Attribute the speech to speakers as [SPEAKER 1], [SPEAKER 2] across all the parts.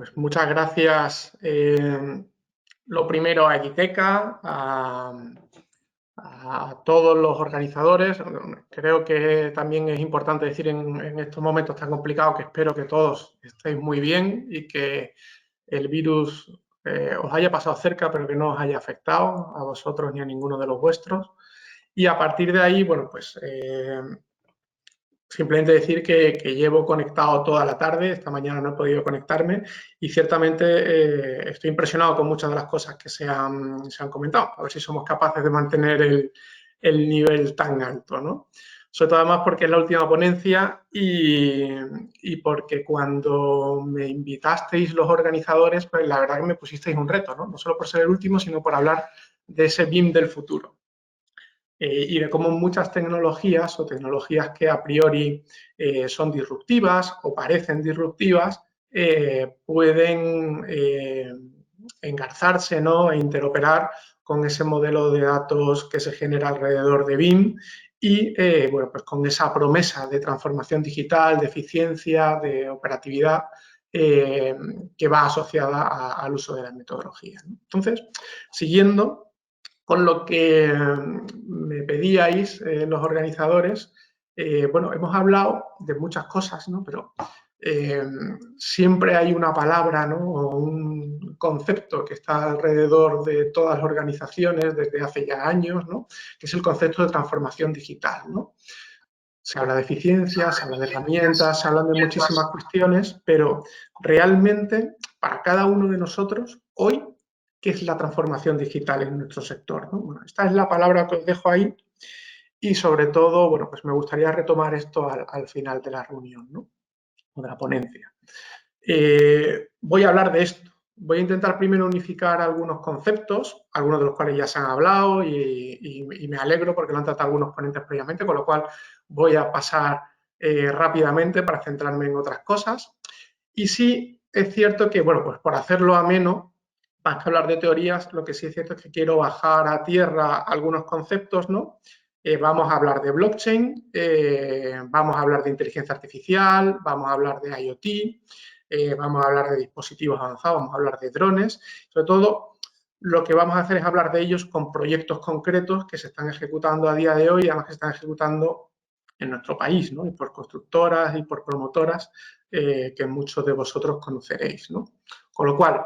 [SPEAKER 1] pues muchas gracias. Lo primero a Egiteca, a todos los organizadores. Creo que también es importante decir en estos momentos tan complicados que espero que todos estéis muy bien y que el virus os haya pasado cerca, pero que no os haya afectado a vosotros ni a ninguno de los vuestros. Y a partir de ahí, bueno, pues simplemente decir que llevo conectado toda la tarde, esta mañana no he podido conectarme y ciertamente estoy impresionado con muchas de las cosas que se han comentado. A ver si somos capaces de mantener el nivel tan alto, ¿no? Sobre todo además porque es la última ponencia y porque cuando me invitasteis los organizadores, pues la verdad que me pusisteis un reto, ¿no? No solo por ser el último, sino por hablar de ese BIM del futuro. Y de cómo muchas tecnologías o tecnologías que a priori son disruptivas o parecen disruptivas pueden engarzarse, ¿no? E interoperar con ese modelo de datos que se genera alrededor de BIM y bueno, pues con esa promesa de transformación digital, de eficiencia, de operatividad que va asociada al uso de las metodologías, ¿no? Entonces, siguiendo con lo que me pedíais los organizadores, bueno, hemos hablado de muchas cosas, ¿no? Pero siempre hay una palabra, ¿no? O un concepto que está alrededor de todas las organizaciones desde hace ya años, ¿no? Que es el concepto de transformación digital, ¿no? Se habla de eficiencia, se habla de herramientas, se hablan de muchísimas cuestiones, pero realmente para cada uno de nosotros, hoy, ¿qué es la transformación digital en nuestro sector? ¿No? Bueno, esta es la palabra que os dejo ahí y sobre todo, bueno, pues me gustaría retomar esto al final de la reunión, ¿no? O de la ponencia. Voy a hablar de esto. Voy a intentar primero unificar algunos conceptos, algunos de los cuales ya se han hablado y me alegro porque lo han tratado algunos ponentes previamente, con lo cual voy a pasar rápidamente para centrarme en otras cosas. Y sí es cierto que, bueno, pues por hacerlo ameno, más que hablar de teorías, lo que sí es cierto es que quiero bajar a tierra algunos conceptos, ¿no? Vamos a hablar de blockchain, vamos a hablar de inteligencia artificial, vamos a hablar de IoT, vamos a hablar de dispositivos avanzados, vamos a hablar de drones. Sobre todo, lo que vamos a hacer es hablar de ellos con proyectos concretos que se están ejecutando a día de hoy y además que se están ejecutando en nuestro país, ¿no? Y por constructoras y por promotoras que muchos de vosotros conoceréis, ¿no? Con lo cual,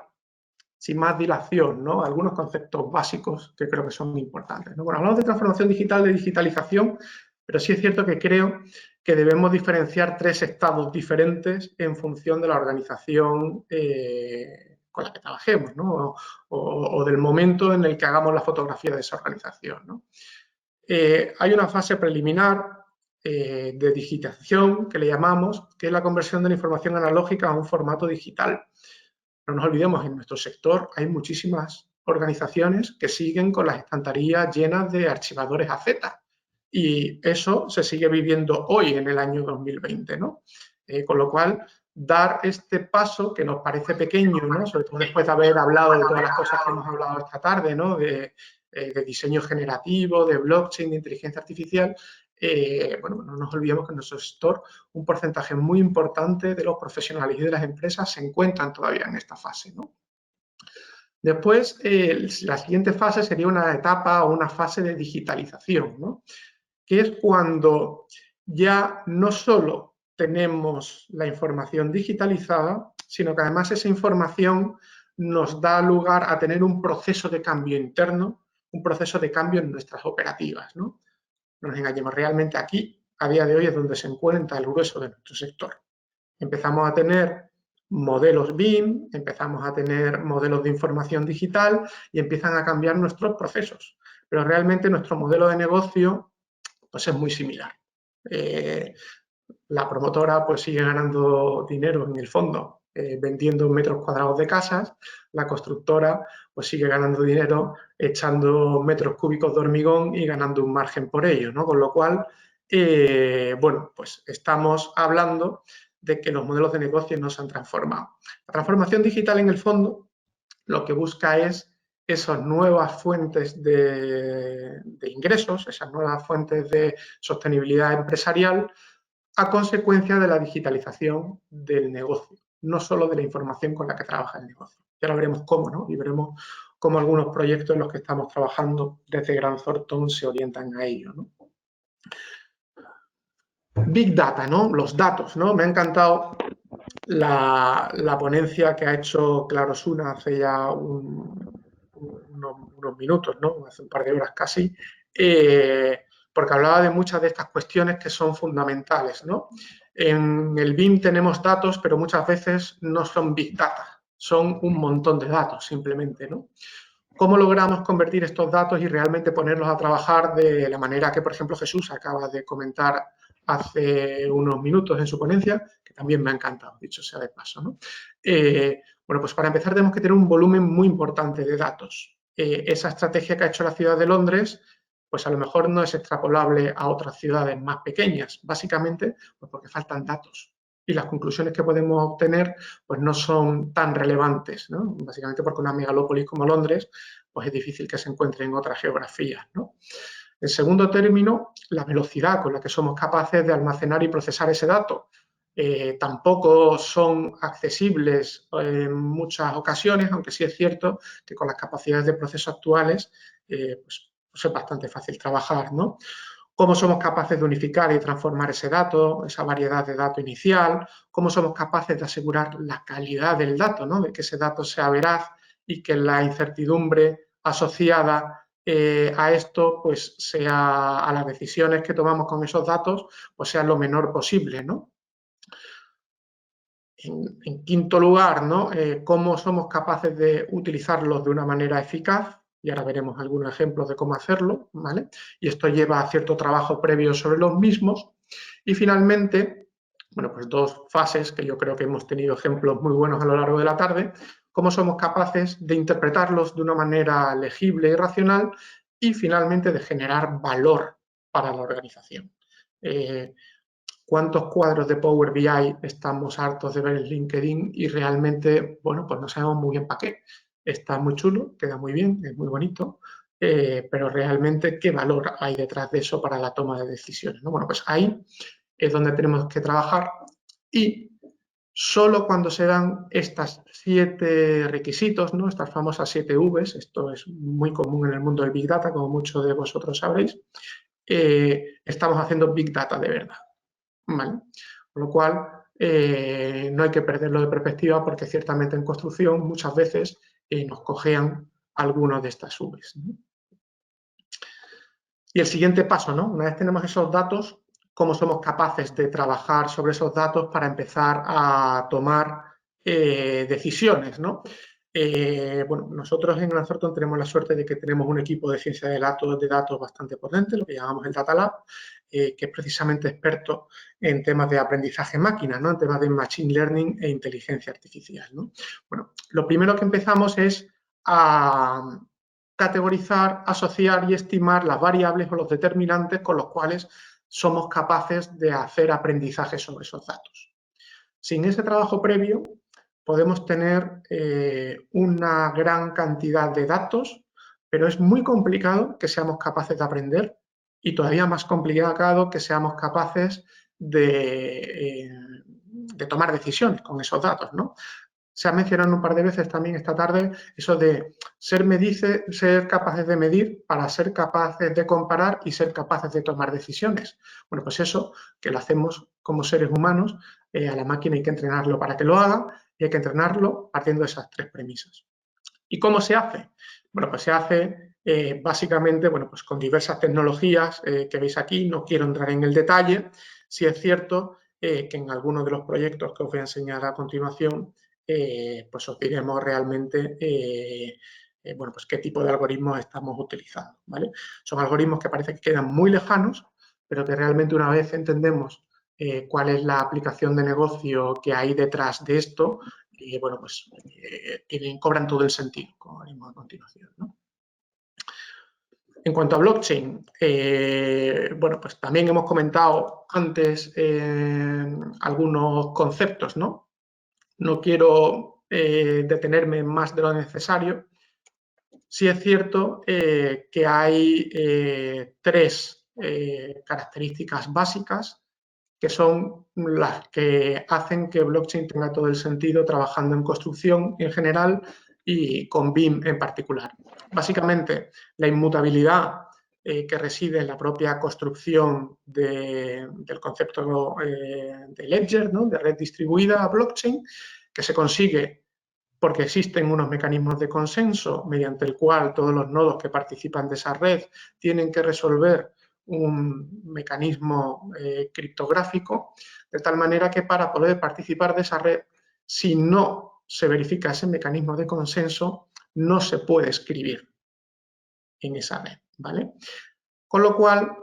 [SPEAKER 1] sin más dilación, ¿no? Algunos conceptos básicos que creo que son importantes, ¿no? Bueno, hablamos de transformación digital, de digitalización, pero sí es cierto que creo que debemos diferenciar tres estados diferentes en función de la organización con la que trabajemos, ¿no? O del momento en el que hagamos la fotografía de esa organización, ¿no? Hay una fase preliminar de digitalización que le llamamos, que es la conversión de la información analógica a un formato digital. No nos olvidemos, en nuestro sector hay muchísimas organizaciones que siguen con las estanterías llenas de archivadores AZ y eso se sigue viviendo hoy en el año 2020, ¿no? Con lo cual, dar este paso que nos parece pequeño, ¿no? Sobre todo después de haber hablado de todas las cosas que hemos hablado esta tarde, ¿no? De diseño generativo, de blockchain, de inteligencia artificial, bueno, no nos olvidemos que en nuestro sector un porcentaje muy importante de los profesionales y de las empresas se encuentran todavía en esta fase, ¿no? Después, la siguiente fase sería una etapa o una fase de digitalización, ¿no? Que es cuando ya no solo tenemos la información digitalizada, sino que además esa información nos da lugar a tener un proceso de cambio interno, un proceso de cambio en nuestras operativas, ¿no? No nos engañemos, realmente aquí, a día de hoy, es donde se encuentra el grueso de nuestro sector. Empezamos a tener modelos BIM, empezamos a tener modelos de información digital y empiezan a cambiar nuestros procesos. Pero realmente nuestro modelo de negocio pues, es muy similar. La promotora pues, sigue ganando dinero en el fondo vendiendo metros cuadrados de casas, la constructora pues sigue ganando dinero echando metros cúbicos de hormigón y ganando un margen por ello, ¿no? Con lo cual, bueno, pues estamos hablando de que los modelos de negocio no se han transformado. La transformación digital, en el fondo, lo que busca es esas nuevas fuentes de ingresos, esas nuevas fuentes de sostenibilidad empresarial a consecuencia de la digitalización del negocio. no solo de la información con la que trabaja el negocio. Ya lo veremos cómo, ¿no? Y veremos cómo algunos proyectos en los que estamos trabajando desde Grant Thornton se orientan a ello, ¿no? Big Data, ¿no? Los datos, ¿no? Me ha encantado la ponencia que ha hecho Claro Osuna hace ya unos minutos, ¿no? Hace un par de horas casi, porque hablaba de muchas de estas cuestiones que son fundamentales, ¿no? En el BIM tenemos datos, pero muchas veces no son Big Data, son un montón de datos simplemente, ¿no? ¿Cómo logramos convertir estos datos y realmente ponerlos a trabajar de la manera que, por ejemplo, Jesús acaba de comentar hace unos minutos en su ponencia, que también me ha encantado, dicho sea de paso, ¿no? Bueno, pues para empezar tenemos que tener un volumen muy importante de datos. Esa estrategia que ha hecho la ciudad de Londres, pues a lo mejor no es extrapolable a otras ciudades más pequeñas, básicamente pues porque faltan datos. Y las conclusiones que podemos obtener pues no son tan relevantes, ¿no? Básicamente porque una megalópolis como Londres pues es difícil que se encuentre en otras geografías, ¿no? En segundo término, la velocidad con la que somos capaces de almacenar y procesar ese dato. Tampoco son accesibles en muchas ocasiones, aunque sí es cierto que con las capacidades de proceso actuales pues es bastante fácil trabajar, ¿no? Cómo somos capaces de unificar y transformar ese dato, esa variedad de dato inicial, cómo somos capaces de asegurar la calidad del dato, ¿no? De que ese dato sea veraz y que la incertidumbre asociada a esto, pues sea a las decisiones que tomamos con esos datos, pues sea lo menor posible, ¿no? En quinto lugar, ¿no? Cómo somos capaces de utilizarlos de una manera eficaz, y ahora veremos algunos ejemplos de cómo hacerlo, ¿vale? Y esto lleva a cierto trabajo previo sobre los mismos. Y finalmente, bueno, pues dos fases que yo creo que hemos tenido ejemplos muy buenos a lo largo de la tarde, cómo somos capaces de interpretarlos de una manera legible y racional y finalmente de generar valor para la organización. ¿Cuántos cuadros de Power BI estamos hartos de ver en LinkedIn y realmente, bueno, pues no sabemos muy bien para qué? Está muy chulo, queda muy bien, es muy bonito, pero realmente qué valor hay detrás de eso para la toma de decisiones, ¿no? Bueno, pues ahí es donde tenemos que trabajar y solo cuando se dan estas 7 requisitos, ¿no? Estas famosas 7 Vs, esto es muy común en el mundo del Big Data, como muchos de vosotros sabréis, estamos haciendo Big Data de verdad. ¿Vale? Con lo cual, no hay que perderlo de perspectiva porque ciertamente en construcción muchas veces nos cojean algunos de estas Vs, ¿no? Y el siguiente paso, ¿no? Una vez tenemos esos datos, ¿cómo somos capaces de trabajar sobre esos datos para empezar a tomar decisiones, ¿no? Bueno, nosotros en Grant Thornton tenemos la suerte de que tenemos un equipo de ciencia de datos bastante potente, lo que llamamos el Data Lab, que es precisamente experto en temas de aprendizaje máquina, ¿no? En temas de Machine Learning e inteligencia artificial, ¿no? Bueno, lo primero que empezamos es a categorizar, asociar y estimar las variables o los determinantes con los cuales somos capaces de hacer aprendizaje sobre esos datos. Sin ese trabajo previo, podemos tener una gran cantidad de datos, pero es muy complicado que seamos capaces de aprender y todavía más complicado que seamos capaces de tomar decisiones con esos datos, ¿no? Se ha mencionado un par de veces también esta tarde eso de ser capaces de medir para ser capaces de comparar y ser capaces de tomar decisiones. Bueno, pues eso que lo hacemos como seres humanos, a la máquina hay que entrenarlo para que lo haga y hay que entrenarlo partiendo de esas 3 premisas. ¿Y cómo se hace? Bueno, pues se hace básicamente, bueno, pues con diversas tecnologías que veis aquí, no quiero entrar en el detalle, sí es cierto que en algunos de los proyectos que os voy a enseñar a continuación, pues os diremos realmente bueno, pues qué tipo de algoritmos estamos utilizando, ¿vale? Son algoritmos que parece que quedan muy lejanos, pero que realmente una vez entendemos cuál es la aplicación de negocio que hay detrás de esto, bueno, pues cobran todo el sentido, como veremos a continuación, ¿no? En cuanto a blockchain, bueno, pues también hemos comentado antes algunos conceptos, ¿no? No quiero detenerme más de lo necesario. Sí es cierto que hay 3 características básicas que son las que hacen que blockchain tenga todo el sentido trabajando en construcción en general y con BIM en particular. Básicamente, la inmutabilidad que reside en la propia construcción del concepto de ledger, ¿no?, de red distribuida a blockchain, que se consigue porque existen unos mecanismos de consenso mediante el cual todos los nodos que participan de esa red tienen que resolver un mecanismo criptográfico, de tal manera que para poder participar de esa red, si no se verifica ese mecanismo de consenso, no se puede escribir en esa red, ¿vale? Con lo cual,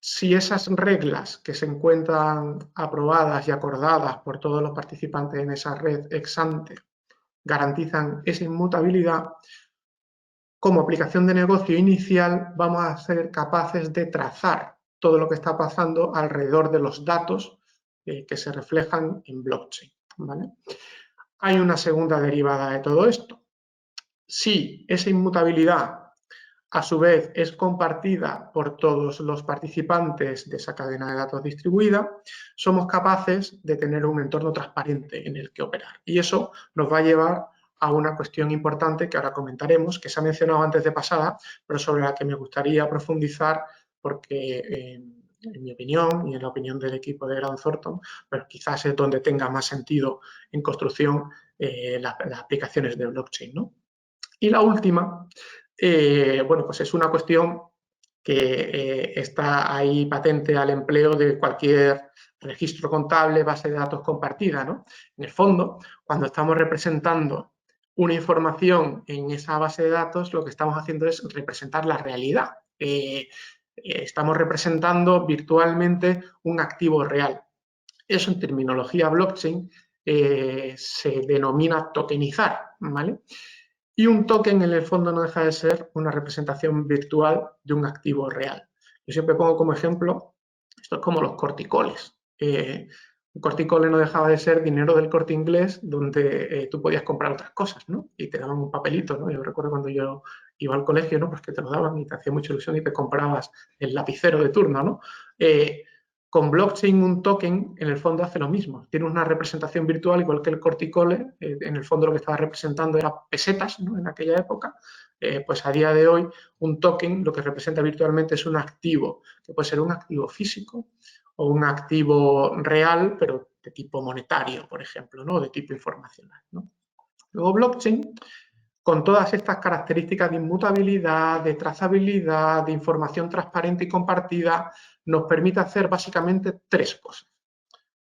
[SPEAKER 1] si esas reglas que se encuentran aprobadas y acordadas por todos los participantes en esa red ex ante garantizan esa inmutabilidad, como aplicación de negocio inicial vamos a ser capaces de trazar todo lo que está pasando alrededor de los datos que se reflejan en blockchain, ¿vale? Hay una segunda derivada de todo esto. Si esa inmutabilidad a su vez es compartida por todos los participantes de esa cadena de datos distribuida, somos capaces de tener un entorno transparente en el que operar. Y eso nos va a llevar a una cuestión importante que ahora comentaremos, que se ha mencionado antes de pasada, pero sobre la que me gustaría profundizar porque, en mi opinión y en la opinión del equipo de Grant Thornton, pues quizás es donde tenga más sentido en construcción las aplicaciones de blockchain, ¿no? Y la última, bueno, pues es una cuestión que está ahí patente al empleo de cualquier registro contable, base de datos compartida, ¿no? En el fondo, cuando estamos representando una información en esa base de datos, lo que estamos haciendo es representar la realidad. Estamos representando virtualmente un activo real. Eso en terminología blockchain se denomina tokenizar, ¿vale? Y un token en el fondo no deja de ser una representación virtual de un activo real. Yo siempre pongo como ejemplo, esto es como los corticoles. Un corticole no dejaba de ser dinero del Corte Inglés donde tú podías comprar otras cosas, ¿no? Y te daban un papelito, ¿no? Yo recuerdo cuando yo iba al colegio, ¿no? Pues que te lo daban y te hacía mucha ilusión y te comprabas el lapicero de turno, ¿no? Con blockchain, un token en el fondo hace lo mismo. Tiene una representación virtual, igual que el corticole. En el fondo lo que estaba representando era pesetas, ¿no?, en aquella época. Pues a día de hoy, un token lo que representa virtualmente es un activo, que puede ser un activo físico o un activo real, pero de tipo monetario, por ejemplo, ¿no?, de tipo informacional, ¿no? Luego, blockchain, con todas estas características de inmutabilidad, de trazabilidad, de información transparente y compartida, nos permite hacer básicamente tres cosas.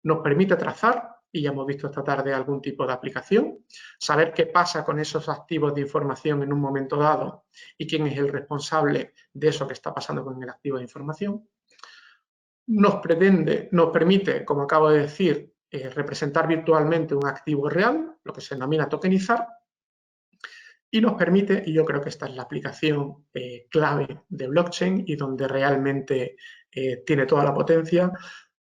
[SPEAKER 1] Nos permite trazar, y ya hemos visto esta tarde algún tipo de aplicación, saber qué pasa con esos activos de información en un momento dado y quién es el responsable de eso que está pasando con el activo de información. Nos permite, como acabo de decir, representar virtualmente un activo real, lo que se denomina tokenizar, y nos permite, y yo creo que esta es la aplicación clave de blockchain y donde realmente tiene toda la potencia,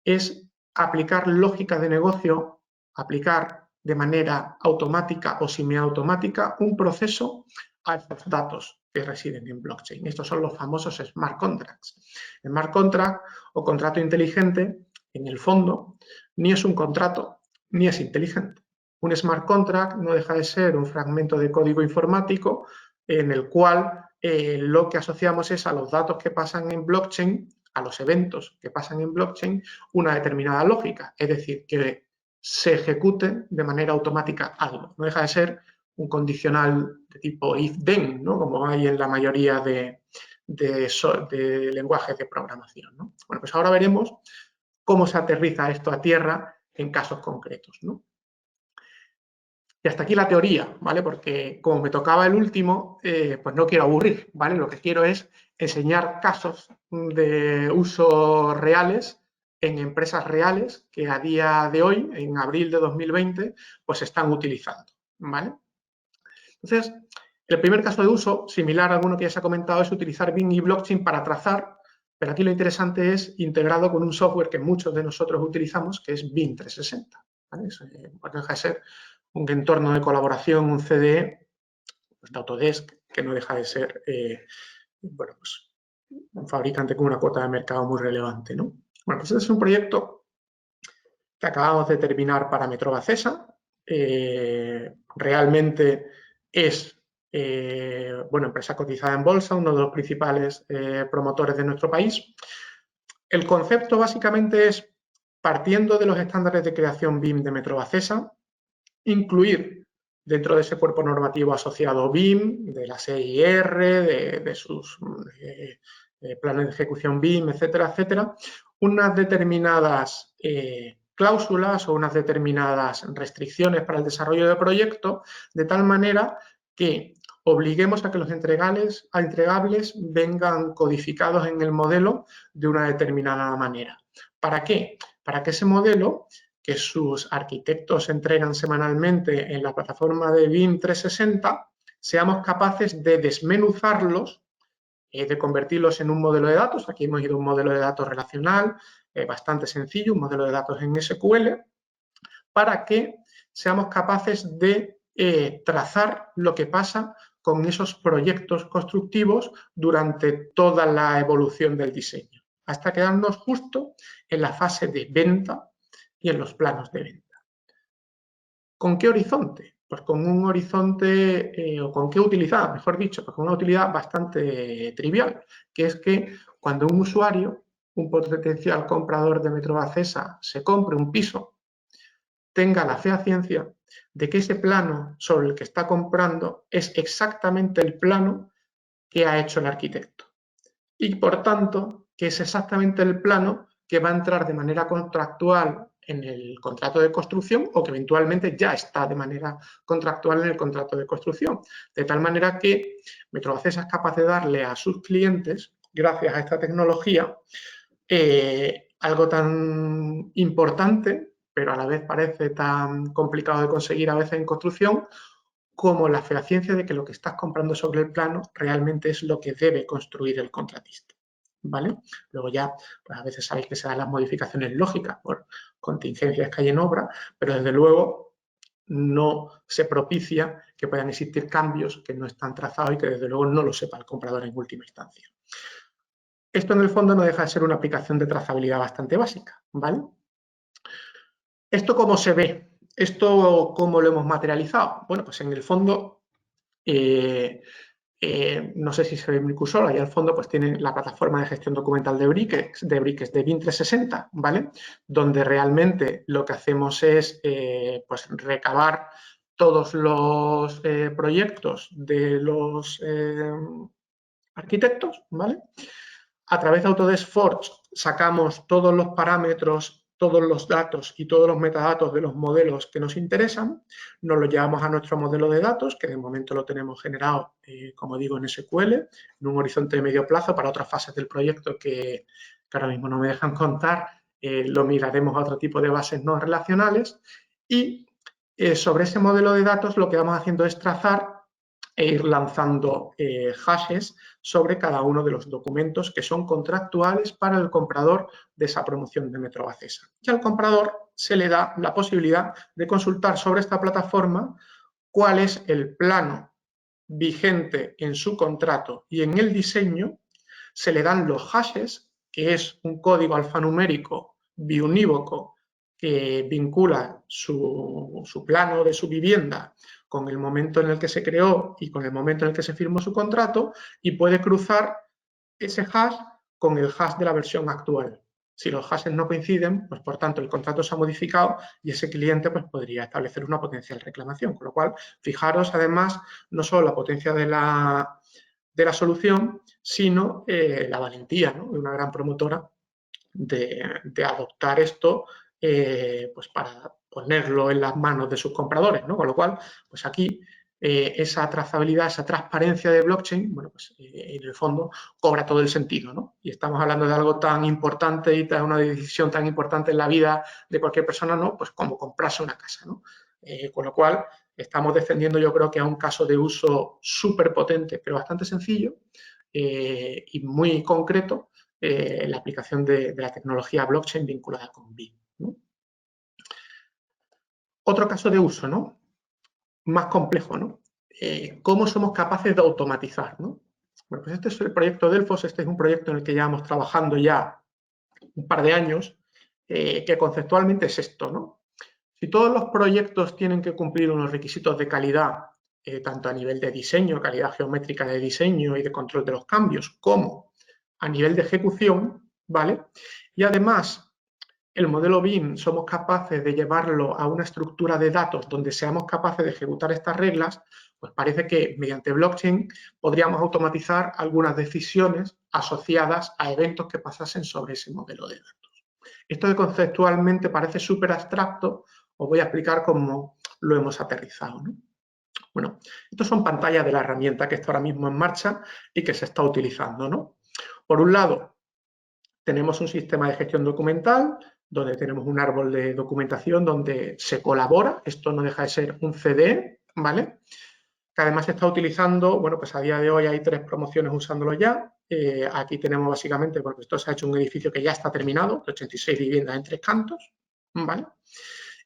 [SPEAKER 1] es aplicar lógica de negocio, aplicar de manera automática o semiautomática un proceso a esos datos que residen en blockchain. Estos son los famosos smart contracts. Smart contract o contrato inteligente, en el fondo, ni es un contrato ni es inteligente. Un smart contract no deja de ser un fragmento de código informático en el cual lo que asociamos es a los datos que pasan en blockchain, a los eventos que pasan en blockchain, una determinada lógica, es decir, que se ejecute de manera automática algo. No deja de ser un condicional de tipo if-then, ¿no?, como hay en la mayoría de lenguajes de programación, ¿no? Bueno, pues ahora veremos cómo se aterriza esto a tierra en casos concretos, ¿no? Y hasta aquí la teoría, ¿vale? Porque como me tocaba el último, pues no quiero aburrir, ¿vale? Lo que quiero es enseñar casos de uso reales en empresas reales que a día de hoy, en abril de 2020, pues se están utilizando, ¿vale? Entonces, el primer caso de uso, similar a alguno que ya se ha comentado, es utilizar BIM y blockchain para trazar, pero aquí lo interesante es integrado con un software que muchos de nosotros utilizamos, que es BIM 360, ¿vale? Eso, pues deja de ser un entorno de colaboración, un CDE, pues de Autodesk, que no deja de ser, bueno, pues un fabricante con una cuota de mercado muy relevante, ¿no? Bueno, pues este es un proyecto que acabamos de terminar para Metrovacesa. Realmente es empresa cotizada en bolsa, uno de los principales promotores de nuestro país. El concepto básicamente es, partiendo de los estándares de creación BIM de Metrovacesa, incluir dentro de ese cuerpo normativo asociado BIM, de la CIR, de sus planes de ejecución BIM, etcétera, etcétera, unas determinadas cláusulas o unas determinadas restricciones para el desarrollo de proyectos, de tal manera que obliguemos a que los entregables vengan codificados en el modelo de una determinada manera. ¿Para qué? Para que ese modelo, que sus arquitectos entregan semanalmente en la plataforma de BIM 360, seamos capaces de desmenuzarlos, de convertirlos en un modelo de datos. Aquí hemos ido a un modelo de datos relacional, bastante sencillo, un modelo de datos en SQL, para que seamos capaces de trazar lo que pasa con esos proyectos constructivos durante toda la evolución del diseño, hasta quedarnos justo en la fase de venta y en los planos de venta. ¿Con qué horizonte? Pues con un horizonte, o con qué utilidad, mejor dicho, pues con una utilidad bastante trivial, que es que cuando un usuario, un potencial comprador de Metrovacesa, se compre un piso, tenga la fehaciencia de que ese plano sobre el que está comprando es exactamente el plano que ha hecho el arquitecto. Y por tanto, que es exactamente el plano que va a entrar de manera contractual en el contrato de construcción o que eventualmente ya está de manera contractual en el contrato de construcción. De tal manera que Metrovacesa es capaz de darle a sus clientes, gracias a esta tecnología, algo tan importante, pero a la vez parece tan complicado de conseguir a veces en construcción, como la fehaciencia de que lo que estás comprando sobre el plano realmente es lo que debe construir el contratista. ¿Vale? Luego ya, pues a veces sabéis que se dan las modificaciones lógicas por contingencias que hay en obra, pero desde luego no se propicia que puedan existir cambios que no están trazados y que desde luego no lo sepa el comprador en última instancia. Esto en el fondo no deja de ser una aplicación de trazabilidad bastante básica, ¿vale? ¿Esto cómo se ve? ¿Esto cómo lo hemos materializado? Bueno, pues en el fondo no sé si se ve mi cursor, ahí al fondo pues tiene la plataforma de gestión documental de Briques de BIM 360, ¿vale? Donde realmente lo que hacemos es pues recabar todos los proyectos de los arquitectos, ¿vale? A través de Autodesk Forge sacamos todos los parámetros, todos los datos y todos los metadatos de los modelos que nos interesan, nos los llevamos a nuestro modelo de datos, que de momento lo tenemos generado, como digo, en SQL, en un horizonte de medio plazo para otras fases del proyecto que ahora mismo no me dejan contar, lo migraremos a otro tipo de bases no relacionales y sobre ese modelo de datos lo que vamos haciendo es trazar e ir lanzando hashes sobre cada uno de los documentos que son contractuales para el comprador de esa promoción de Metrovacesa. Y al comprador se le da la posibilidad de consultar sobre esta plataforma cuál es el plano vigente en su contrato y en el diseño, se le dan los hashes, que es un código alfanumérico biunívoco que vincula su plano de su vivienda con el momento en el que se creó y con el momento en el que se firmó su contrato, y puede cruzar ese hash con el hash de la versión actual. Si los hashes no coinciden, pues por tanto el contrato se ha modificado y ese cliente pues podría establecer una potencial reclamación. Con lo cual, fijaros además no solo la potencia de la solución, sino la valentía, ¿no?, de una gran promotora de adoptar esto pues para ponerlo en las manos de sus compradores, ¿no? Con lo cual, pues aquí esa trazabilidad, esa transparencia de blockchain, bueno, pues en el fondo cobra todo el sentido, ¿no? Y estamos hablando de algo tan importante y de una decisión tan importante en la vida de cualquier persona, ¿no? Pues como comprarse una casa, ¿no? Con lo cual, estamos defendiendo, yo creo que a un caso de uso súper potente, pero bastante sencillo y muy concreto, la aplicación de la tecnología blockchain vinculada con BIM, ¿no? Otro caso de uso, ¿no?, más complejo, ¿no? ¿Cómo somos capaces de automatizar, ¿no? Bueno, pues este es el proyecto Delfos. Este es un proyecto en el que llevamos trabajando ya un par de años, que conceptualmente es esto, ¿no? Si todos los proyectos tienen que cumplir unos requisitos de calidad, tanto a nivel de diseño, calidad geométrica de diseño y de control de los cambios, como a nivel de ejecución, ¿vale? Y además, el modelo BIM somos capaces de llevarlo a una estructura de datos donde seamos capaces de ejecutar estas reglas, pues parece que mediante blockchain podríamos automatizar algunas decisiones asociadas a eventos que pasasen sobre ese modelo de datos. Esto que conceptualmente parece súper abstracto, os voy a explicar cómo lo hemos aterrizado, ¿no? Bueno, estas son pantallas de la herramienta que está ahora mismo en marcha y que se está utilizando, ¿no? Por un lado, tenemos un sistema de gestión documental donde tenemos un árbol de documentación donde se colabora, esto no deja de ser un CDE, ¿vale? Que además se está utilizando, bueno, pues a día de hoy hay 3 promociones usándolo ya. Aquí tenemos básicamente, bueno, esto se ha hecho un edificio que ya está terminado, de 86 viviendas en 3 cantos, ¿vale?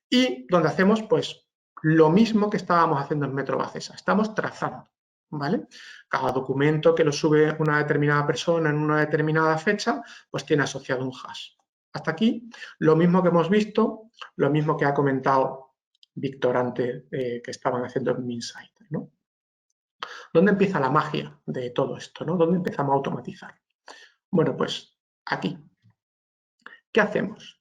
[SPEAKER 1] Y donde hacemos, pues, lo mismo que estábamos haciendo en Metro Bacesa, estamos trazando, ¿vale? Cada documento que lo sube una determinada persona en una determinada fecha, pues tiene asociado un hash. Hasta aquí, lo mismo que hemos visto, lo mismo que ha comentado Víctor antes, que estaban haciendo en Insight, ¿no? ¿Dónde empieza la magia de todo esto, ¿no? ¿Dónde empezamos a automatizar? Bueno, pues aquí. ¿Qué hacemos?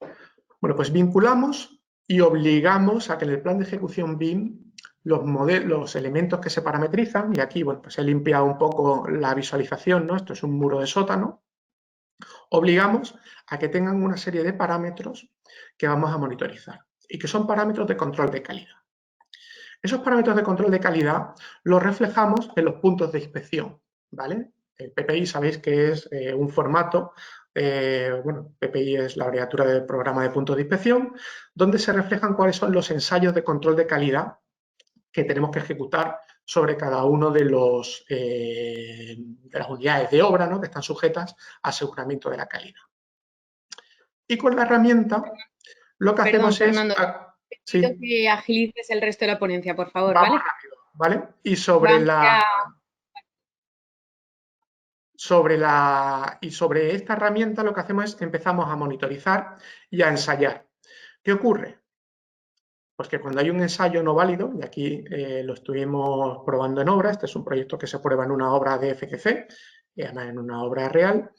[SPEAKER 1] Bueno, pues vinculamos y obligamos a que en el plan de ejecución BIM los elementos que se parametrizan, y aquí, bueno, pues he limpiado un poco la visualización, ¿no? Esto es un muro de sótano. Obligamos a que tengan una serie de parámetros que vamos a monitorizar y que son parámetros de control de calidad. Esos parámetros de control de calidad los reflejamos en los puntos de inspección, ¿vale? El PPI sabéis que es un formato, bueno, PPI es la abreviatura del programa de puntos de inspección, donde se reflejan cuáles son los ensayos de control de calidad que tenemos que ejecutar sobre cada uno de las unidades de obra, ¿no? Que están sujetas a aseguramiento de la calidad. Y con la herramienta lo que hacemos
[SPEAKER 2] Fernando,
[SPEAKER 1] es...
[SPEAKER 2] te pido que agilices el resto de la ponencia, por favor,
[SPEAKER 1] vamos
[SPEAKER 2] ¿vale?
[SPEAKER 1] rápido, ¿vale? Y sobre esta herramienta lo que hacemos es empezamos a monitorizar y a ensayar. ¿Qué ocurre? Pues que cuando hay un ensayo no válido, y aquí lo estuvimos probando en obra, este es un proyecto que se prueba en una obra de FCC, y además en una obra real,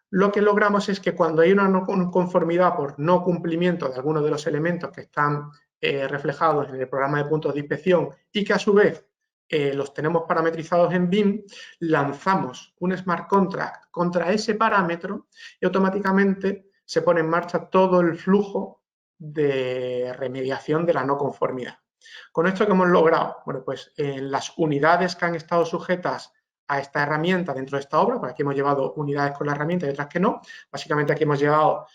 [SPEAKER 1] lo que logramos es que cuando hay una no conformidad por no cumplimiento de algunos de los elementos que están reflejados en el programa de puntos de inspección y que a su vez los tenemos parametrizados en BIM, lanzamos un smart contract contra ese parámetro y automáticamente se pone en marcha todo el flujo de remediación de la no conformidad. Con esto que hemos logrado, bueno, pues en las unidades que han estado sujetas a esta herramienta dentro de esta obra, porque aquí hemos llevado unidades con la herramienta y otras que no, básicamente aquí hemos llevado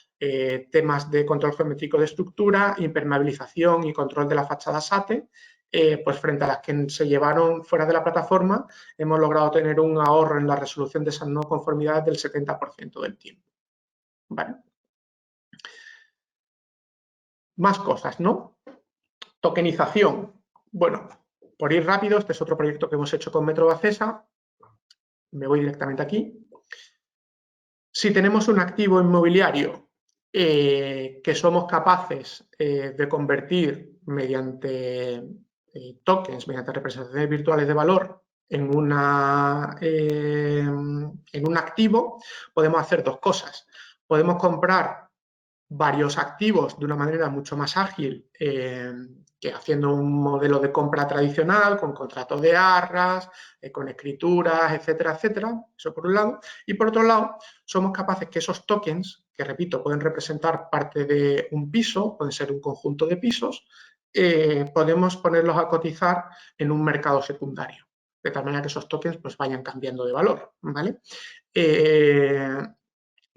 [SPEAKER 1] temas de control geométrico de estructura, impermeabilización y control de la fachada SATE, pues frente a las que se llevaron fuera de la plataforma, hemos logrado tener un ahorro en la resolución de esas no conformidades del 70% del tiempo. ¿Vale? Más cosas, ¿no? Tokenización. Bueno, por ir rápido, este es otro proyecto que hemos hecho con Metro Bacesa. Me voy directamente aquí. Si tenemos un activo inmobiliario que somos capaces de convertir mediante tokens, mediante representaciones virtuales de valor en un activo, podemos hacer dos cosas. Podemos comprar varios activos de una manera mucho más ágil que haciendo un modelo de compra tradicional con contratos de arras, con escrituras, etcétera, etcétera. Eso por un lado. Y por otro lado, somos capaces que esos tokens, que repito, pueden representar parte de un piso, pueden ser un conjunto de pisos, podemos ponerlos a cotizar en un mercado secundario, de tal manera que esos tokens pues, vayan cambiando de valor, ¿vale?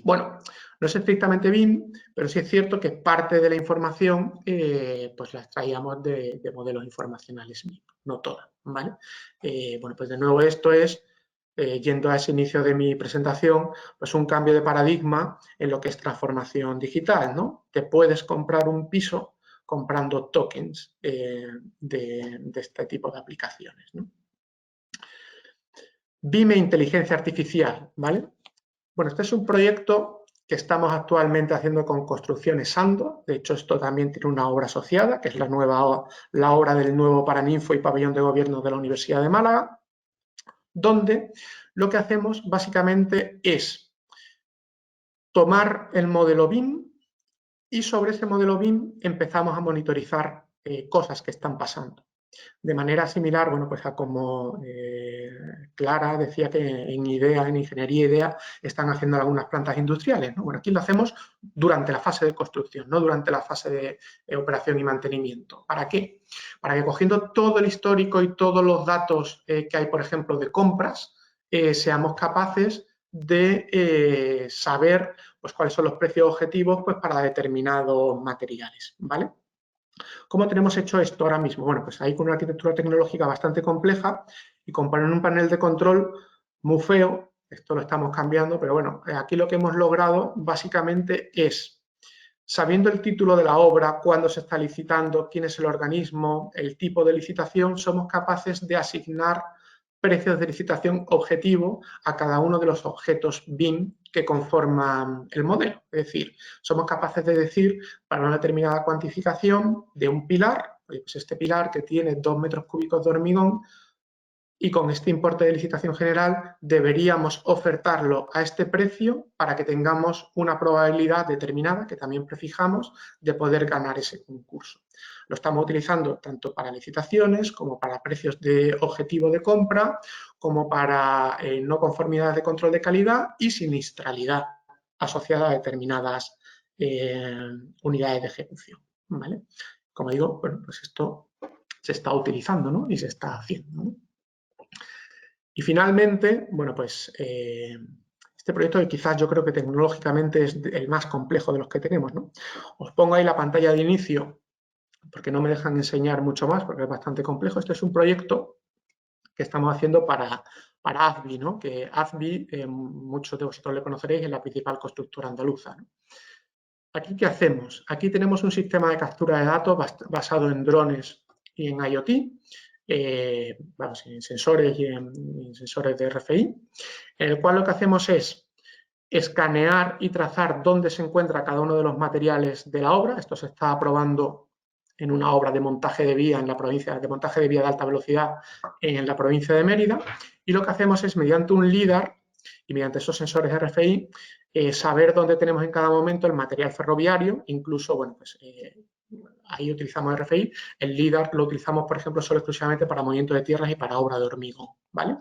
[SPEAKER 1] Bueno, no es estrictamente BIM, pero sí es cierto que parte de la información pues la extraíamos de modelos informacionales BIM, no toda, ¿vale? Bueno, pues de nuevo esto es, yendo a ese inicio de mi presentación, pues un cambio de paradigma en lo que es transformación digital, ¿no? Te puedes comprar un piso comprando tokens de este tipo de aplicaciones, ¿no? BIM e inteligencia artificial, ¿vale? Bueno, este es un proyecto que estamos actualmente haciendo con Construcciones Sando. De hecho, esto también tiene una obra asociada, que es la obra del nuevo Paraninfo y Pabellón de Gobierno de la Universidad de Málaga, donde lo que hacemos básicamente es tomar el modelo BIM y sobre ese modelo BIM empezamos a monitorizar cosas que están pasando. De manera similar, bueno, pues a como Clara decía que en IDEA, en Ingeniería IDEA, están haciendo algunas plantas industriales, ¿no? Bueno, aquí lo hacemos durante la fase de construcción, no durante la fase de operación y mantenimiento. ¿Para qué? Para que cogiendo todo el histórico y todos los datos que hay, por ejemplo, de compras, seamos capaces de saber pues, cuáles son los precios objetivos pues, para determinados materiales, ¿vale? ¿Cómo tenemos hecho esto ahora mismo? Bueno, pues ahí con una arquitectura tecnológica bastante compleja y con un panel de control muy feo. Esto lo estamos cambiando, pero bueno, aquí lo que hemos logrado básicamente es, sabiendo el título de la obra, cuándo se está licitando, quién es el organismo, el tipo de licitación, somos capaces de asignar precios de licitación objetivo a cada uno de los objetos BIM que conforman el modelo. Es decir, somos capaces de decir para una determinada cuantificación de un pilar, pues este pilar que tiene 2 metros cúbicos de hormigón y con este importe de licitación general deberíamos ofertarlo a este precio para que tengamos una probabilidad determinada, que también prefijamos, de poder ganar ese concurso. Lo estamos utilizando tanto para licitaciones como para precios de objetivo de compra, como para no conformidades de control de calidad y siniestralidad asociada a determinadas unidades de ejecución, ¿vale? Como digo, bueno, pues esto se está utilizando, ¿no? Y se está haciendo, ¿no? Y finalmente, bueno, pues este proyecto que quizás yo creo que tecnológicamente es el más complejo de los que tenemos, ¿no? Os pongo ahí la pantalla de inicio porque no me dejan enseñar mucho más porque es bastante complejo. Este es un proyecto que estamos haciendo para AZBI, ¿no? Que AZBI, muchos de vosotros le conoceréis, es la principal constructora andaluza, ¿no? Aquí, ¿qué hacemos? Aquí tenemos un sistema de captura de datos basado en drones y en IoT, vamos, en sensores y en sensores de RFI, en el cual lo que hacemos es escanear y trazar dónde se encuentra cada uno de los materiales de la obra. Esto se está aprobando en una obra de montaje de vía en la provincia, de montaje de vía de alta velocidad en la provincia de Mérida, y lo que hacemos es, mediante un LIDAR y mediante esos sensores RFI, saber dónde tenemos en cada momento el material ferroviario, incluso, bueno, pues ahí utilizamos RFI, el LIDAR lo utilizamos, por ejemplo, solo exclusivamente para movimiento de tierras y para obra de hormigón, ¿vale?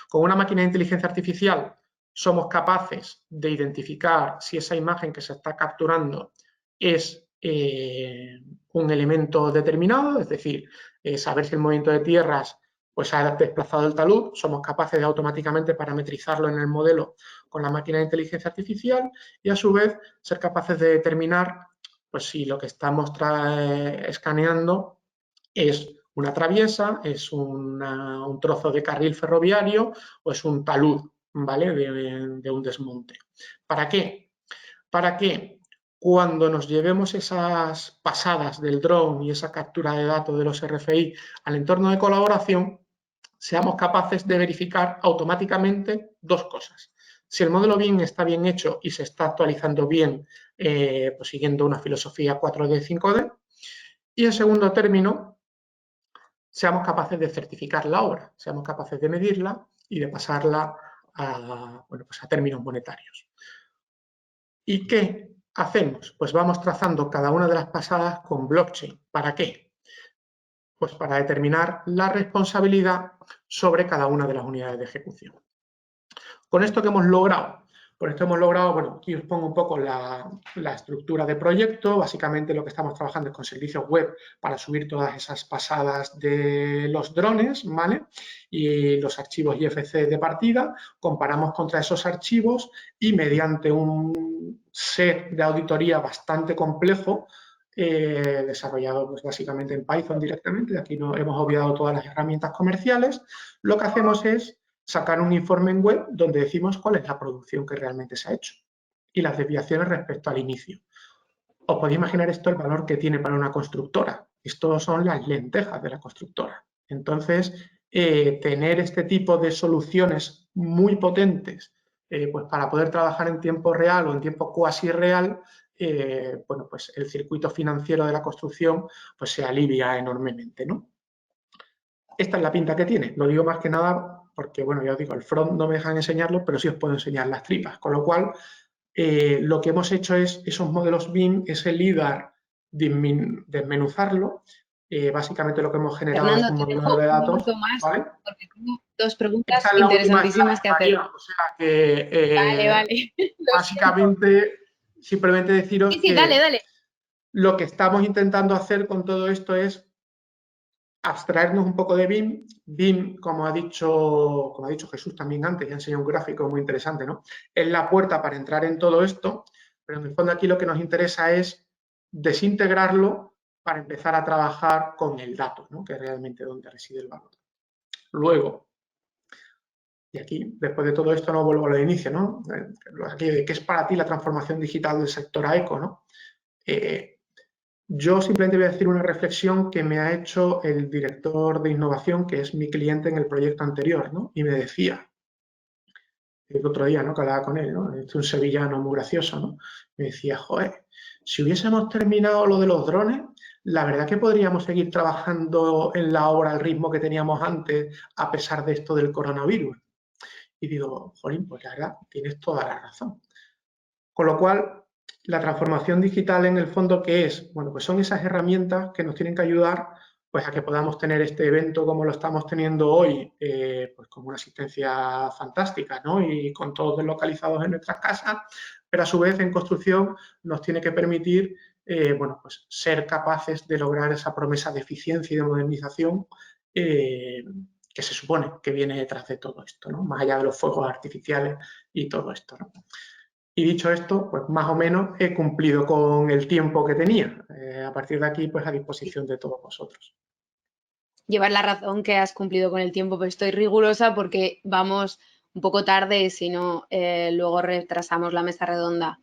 [SPEAKER 1] Con una máquina de inteligencia artificial somos capaces de identificar si esa imagen que se está capturando es un elemento determinado, es decir, saber si el movimiento de tierras pues ha desplazado el talud, somos capaces de automáticamente parametrizarlo en el modelo con la máquina de inteligencia artificial y a su vez ser capaces de determinar pues si lo que estamos escaneando es una traviesa, es un trozo de carril ferroviario o es un talud, ¿vale? De un desmonte. ¿Para qué? Para que cuando nos llevemos esas pasadas del dron y esa captura de datos de los RFI al entorno de colaboración, seamos capaces de verificar automáticamente dos cosas. Si el modelo BIM está bien hecho y se está actualizando bien, pues siguiendo una filosofía 4D, 5D, y en segundo término, seamos capaces de certificar la obra, seamos capaces de medirla y de pasarla a, bueno, pues a términos monetarios. ¿Y qué hacemos? Pues vamos trazando cada una de las pasadas con blockchain. ¿Para qué? Pues para determinar la responsabilidad sobre cada una de las unidades de ejecución. ¿Con esto qué hemos logrado? Por esto hemos logrado, bueno, aquí os pongo un poco la estructura de proyecto. Básicamente lo que estamos trabajando es con servicios web para subir todas esas pasadas de los drones, ¿vale? Y los archivos IFC de partida, comparamos contra esos archivos y mediante un set de auditoría bastante complejo, desarrollado pues, básicamente en Python directamente, aquí no hemos obviado todas las herramientas comerciales, lo que hacemos es sacar un informe en web donde decimos cuál es la producción que realmente se ha hecho y las desviaciones respecto al inicio. Os podéis imaginar esto el valor que tiene para una constructora. Esto son las lentejas de la constructora. Entonces, tener este tipo de soluciones muy potentes pues para poder trabajar en tiempo real o en tiempo cuasi real, bueno, pues el circuito financiero de la construcción pues se alivia enormemente, ¿no? Esta es la pinta que tiene. Lo digo más que nada porque, bueno, ya os digo, el front no me dejan enseñarlo, pero sí os puedo enseñar las tripas. Con lo cual, lo que hemos hecho es esos modelos BIM, ese LIDAR, desmenuzarlo. Básicamente lo que hemos generado es
[SPEAKER 2] Fernando,
[SPEAKER 1] un
[SPEAKER 2] te
[SPEAKER 1] modelo
[SPEAKER 2] dejo
[SPEAKER 1] de
[SPEAKER 2] un
[SPEAKER 1] datos,
[SPEAKER 2] minuto más
[SPEAKER 1] ¿vale?
[SPEAKER 2] porque tengo dos
[SPEAKER 1] Esta
[SPEAKER 2] preguntas
[SPEAKER 1] es la última
[SPEAKER 2] interesantísimas
[SPEAKER 1] slide,
[SPEAKER 2] que hacer.
[SPEAKER 1] María, o sea que
[SPEAKER 2] Vale, vale. Lo siento.
[SPEAKER 1] básicamente simplemente deciros
[SPEAKER 2] Sí, sí, dale,
[SPEAKER 1] que
[SPEAKER 2] dale.
[SPEAKER 1] lo que estamos intentando hacer con todo esto es abstraernos un poco de BIM. BIM, como ha dicho Jesús también antes, ya enseñó un gráfico muy interesante, ¿no? Es la puerta para entrar en todo esto, pero en el fondo aquí lo que nos interesa es desintegrarlo para empezar a trabajar con el dato, ¿no? Que es realmente donde reside el valor. Luego, y aquí, después de todo esto, no vuelvo a lo de inicio, ¿no? Aquí, ¿qué es para ti la transformación digital del sector AECO, ¿no? Yo simplemente voy a decir una reflexión que me ha hecho el director de innovación, que es mi cliente en el proyecto anterior, ¿no? Y me decía, el otro día, ¿no? Que hablaba con él, ¿no? Es un sevillano muy gracioso, ¿no? Me decía, joder, si hubiésemos terminado lo de los drones, la verdad que podríamos seguir trabajando en la obra al ritmo que teníamos antes, a pesar de esto del coronavirus. Y digo, jolín, pues la verdad, tienes toda la razón. Con lo cual, la transformación digital en el fondo, ¿qué es? Bueno, pues son esas herramientas que nos tienen que ayudar pues a que podamos tener este evento como lo estamos teniendo hoy, pues con una asistencia fantástica, ¿no? Y con todos deslocalizados en nuestras casas, pero a su vez en construcción nos tiene que permitir, bueno, pues ser capaces de lograr esa promesa de eficiencia y de modernización que se supone que viene detrás de todo esto, ¿no? Más allá de los fuegos artificiales y todo esto, ¿no? Y dicho esto, pues más o menos he cumplido con el tiempo que tenía. A partir de aquí, pues a disposición de todos vosotros.
[SPEAKER 2] Llevas la razón que has cumplido con el tiempo, pero estoy rigurosa porque vamos un poco tarde y si no, luego retrasamos la mesa redonda.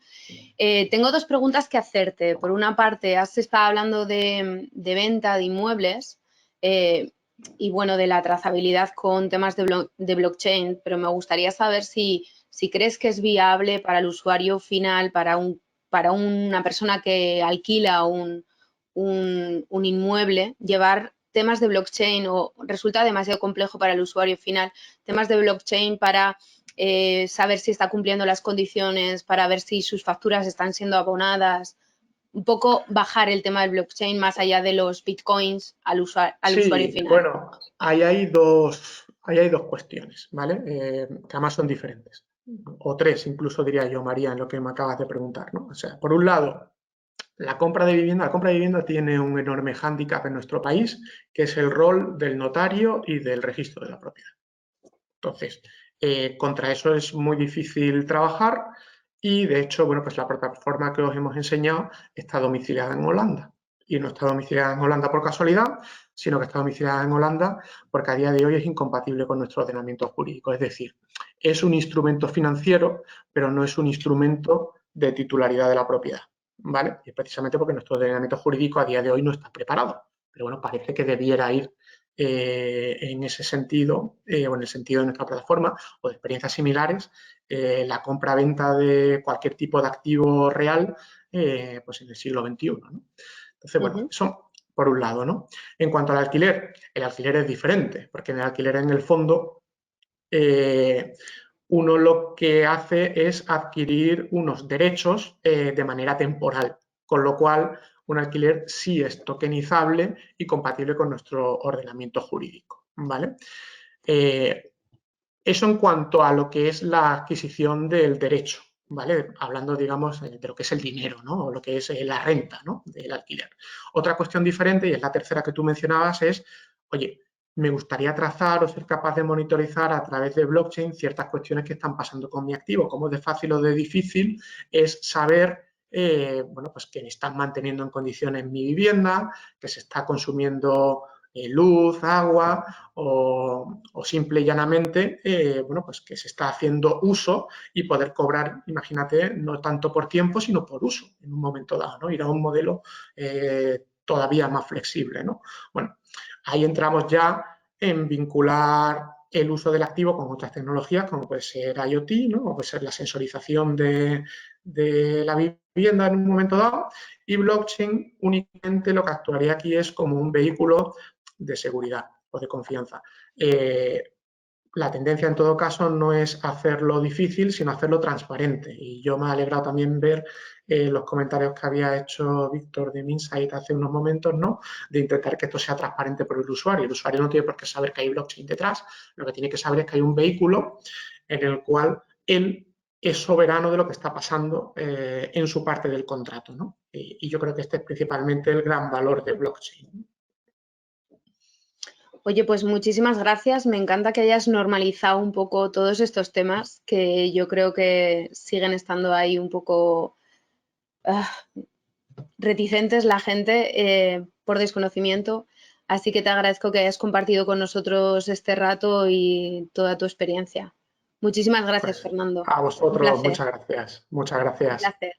[SPEAKER 2] Tengo dos preguntas que hacerte. Por una parte, has estado hablando de venta de inmuebles y bueno, de la trazabilidad con temas de blockchain, pero me gustaría saber si crees que es viable para el usuario final, para una persona que alquila un inmueble, llevar temas de blockchain o resulta demasiado complejo para el usuario final, temas de blockchain para saber si está cumpliendo las condiciones, para ver si sus facturas están siendo abonadas, un poco bajar el tema del blockchain más allá de los bitcoins al usuario
[SPEAKER 1] Sí,
[SPEAKER 2] final.
[SPEAKER 1] bueno, ahí hay dos cuestiones, ¿vale? Que además son diferentes. O tres, incluso diría yo, María, en lo que me acabas de preguntar, ¿no? O sea, por un lado, la compra de vivienda tiene un enorme hándicap en nuestro país, que es el rol del notario y del registro de la propiedad. Entonces, contra eso es muy difícil trabajar y, de hecho, bueno, pues la plataforma que os hemos enseñado está domiciliada en Holanda. Y no está domiciliada en Holanda por casualidad, sino que está domiciliada en Holanda porque a día de hoy es incompatible con nuestro ordenamiento jurídico. Es decir, es un instrumento financiero, pero no es un instrumento de titularidad de la propiedad, ¿vale? Y es precisamente porque nuestro ordenamiento jurídico a día de hoy no está preparado. Pero bueno, parece que debiera ir en ese sentido, o en el sentido de nuestra plataforma, o de experiencias similares, la compra-venta de cualquier tipo de activo real, pues en el siglo XXI, ¿no? Entonces, bueno, eso por un lado, ¿no? En cuanto al alquiler, el alquiler es diferente, porque en el alquiler, en el fondo, uno lo que hace es adquirir unos derechos de manera temporal, con lo cual un alquiler sí es tokenizable y compatible con nuestro ordenamiento jurídico, ¿vale? Eso en cuanto a lo que es la adquisición del derecho, ¿vale? Hablando, digamos, de lo que es el dinero, ¿no? O lo que es la renta, ¿no? Del alquiler. Otra cuestión diferente, y es la tercera que tú mencionabas, es, oye, me gustaría trazar o ser capaz de monitorizar a través de blockchain ciertas cuestiones que están pasando con mi activo. Cómo de fácil o de difícil es saber, bueno, pues que me están manteniendo en condiciones mi vivienda, que se está consumiendo luz, agua o simple y llanamente, bueno, pues que se está haciendo uso y poder cobrar, imagínate, no tanto por tiempo, sino por uso en un momento dado, ¿no? Ir a un modelo todavía más flexible, ¿no? Bueno, ahí entramos ya en vincular el uso del activo con otras tecnologías, como puede ser IoT, ¿no? O puede ser la sensorización de la vivienda en un momento dado, y blockchain únicamente lo que actuaría aquí es como un vehículo de seguridad o de confianza. La tendencia en todo caso no es hacerlo difícil, sino hacerlo transparente. Y yo me he alegrado también ver los comentarios que había hecho Víctor de Minsight hace unos momentos, ¿no? De intentar que esto sea transparente por el usuario. El usuario no tiene por qué saber que hay blockchain detrás, lo que tiene que saber es que hay un vehículo en el cual él es soberano de lo que está pasando en su parte del contrato, ¿no? Y yo creo que este es principalmente el gran valor de blockchain.
[SPEAKER 2] Oye, pues muchísimas gracias. Me encanta que hayas normalizado un poco todos estos temas que yo creo que siguen estando ahí un poco reticentes la gente por desconocimiento. Así que te agradezco que hayas compartido con nosotros este rato y toda tu experiencia. Muchísimas gracias,
[SPEAKER 1] Pues
[SPEAKER 2] Fernando.
[SPEAKER 1] a
[SPEAKER 2] Un
[SPEAKER 1] vosotros,
[SPEAKER 2] placer.
[SPEAKER 1] muchas gracias. Muchas
[SPEAKER 2] Un
[SPEAKER 1] gracias.
[SPEAKER 2] placer.